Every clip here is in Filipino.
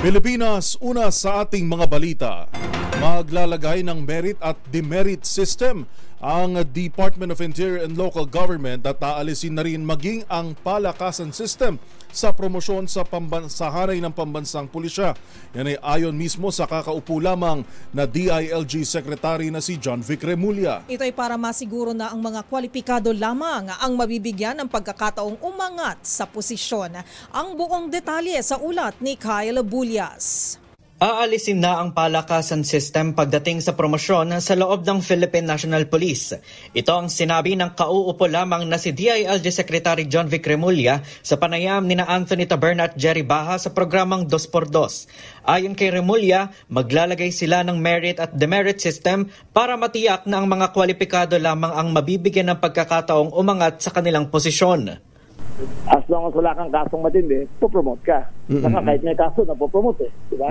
Pilipinas, una sa ating mga balita. Maglalagay ng merit at demerit system ang Department of Interior and Local Government at aalisin na rin maging ang palakasan system sa promosyon sa hanay ng pambansang pulisya. Yan ay ayon mismo sa kakaupo lamang na DILG Secretary na si John Vic Remulla. Ito ay para masiguro na ang mga kwalipikado lamang ang mabibigyan ng pagkakataong umangat sa posisyon. Ang buong detalye sa ulat ni Kyle Bullias. Aalisin na ang palakasan system pagdating sa promosyon sa loob ng Philippine National Police. Ito ang sinabi ng kauupo lamang na si DILG Secretary John Vic Remulla sa panayam ni Anthony Taberna at Jerry Baha sa programang 2x2. Ayon kay Remulla, maglalagay sila ng merit at demerit system para matiyak na ang mga kwalipikado lamang ang mabibigyan ng pagkakataong umangat sa kanilang posisyon. As long as wala kang kasong matindi, popromote ka. Saka kahit may kaso, napopromote diba?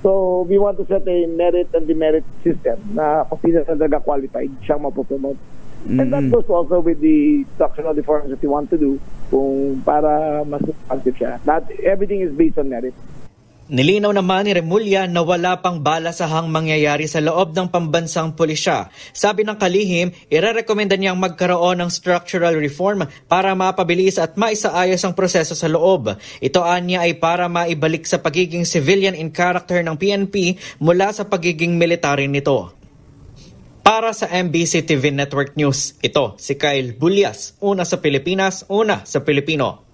So, we want to set a merit and demerit system na kung sino na talaga-qualified, siyang mapopromote. And that goes also with the structural reforms that we want to do kung para mas active siya. Not everything is based on merit. Nilinaw naman ni Remulla na wala pang balasahang mangyayari sa loob ng pambansang pulisya. Sabi ng kalihim, irerekomenda niyang magkaroon ng structural reform para mapabilis at maisaayos ang proseso sa loob. Ito anya ay para maibalik sa pagiging civilian in character ng PNP mula sa pagiging military nito. Para sa MBC TV Network News, ito si Kyle Bullias, una sa Pilipinas, una sa Pilipino.